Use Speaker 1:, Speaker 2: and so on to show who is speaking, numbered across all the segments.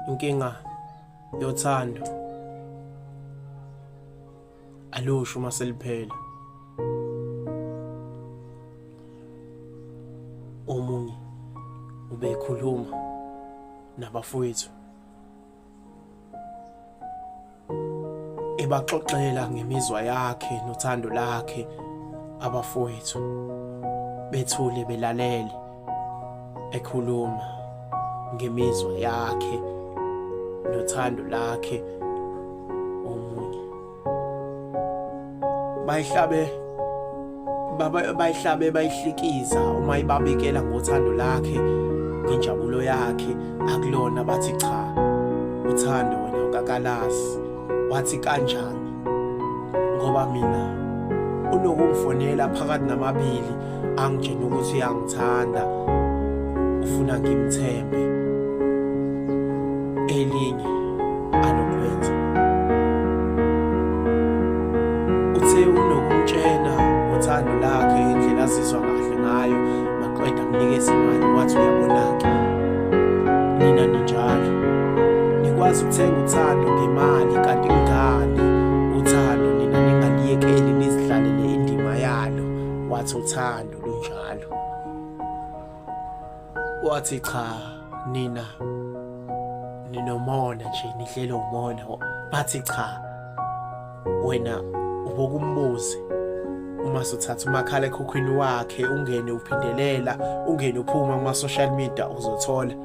Speaker 1: inkinga yothando alusho uma seliphela. Omunye ubekhuluma nabafowethu ebaxoxela ngemizwa yakhe nothando lakhe. Abafowethu bethule belalele ekhuluma ngemizwa yakhe nothando lakhe. Omunye bayihlabe bayihlikiza uma ibabikela ngothando lakhe ngenjabulo yakhe. Akulona bathi cha, uthando wena ukakalazi. Wathi kanjani? Ngoba mina unokumfonela phakathi namabili angitshela ukuthi uyangithanda, ufuna ngimthembe, elinye anokwenza. Uthe unokumtshena uthando lakhe indlela azizwa kahle ngayo, maqeda kunikeza imali wathi uyabona-ke nina ninjalo, nikwazi ukuthenga uthando ngemali kanti ngani uthando nina ningaliyekeli nizihlalele indima yalo. Wathi uthando lunjalo. Wathi cha, nina ninomona nje, nihlele umona. Bathi cha, wena ubokumbuze uma suthatha umakhala ekhukhwini wakhe ungene uphindelela, ungene uphuma kuma social media, uzothola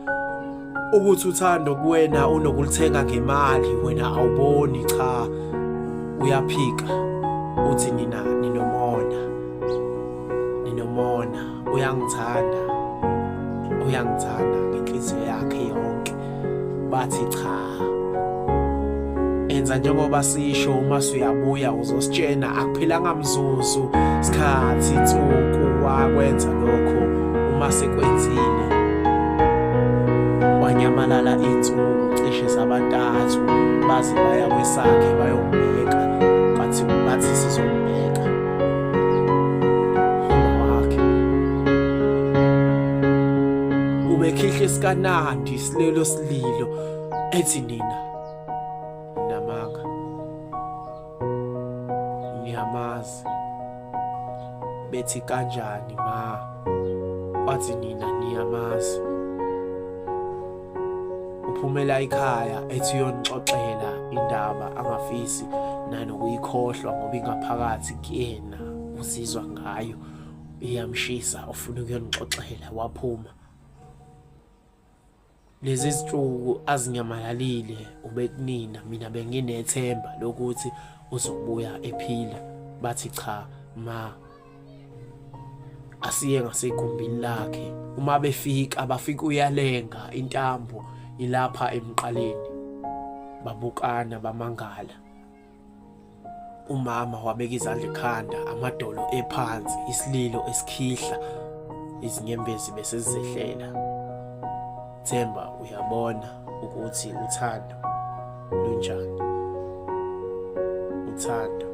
Speaker 1: ukuthi uthando kuwena unokulithenga ngemali. Wena awuboni, cha, uyaphika uthi nina ninomona, uyangithanda ngenhliziyo yakhe yonke. Bathi cha, enza njengoba sisho, uma uyabuya uzositshena akuphilanga mzuzu, isikhathi, insuku wakwenza lokho. Uma sekwenzile wanyamalala insuku cishe zabantathu, baze baya kwesakhe bayombheka, bathi sizombheka wakhe. Ubekhihla isikanandi isilelo sililo, ethi nina namanga niyamazi. Bethi kanjani ma? Wathi nina niyamazi. Uphumela ekhaya ethi uyonixoxela indaba angafisi nanokuyikhohlwa ngoba ingaphakathi kuyena uzizwa ngayo, iyamshisa, ufuna ukuyonixoxela. Waphuma. Lezi zinsuku azinyamalalile ubekunina, mina benginethemba lokuthi uzobuya ephila. Bathi cha ma, asiye ngasegumbini lakhe. Uma bafika uyalenga intambo ilapha emqaleni, babukana bamangala. Umama wabeka izandla ekhanda, amadolo ephansi, isililo esikhihla, izinyembezi bese zizehlela. Themba uyabona ukuthi uthando lunjani. Uthando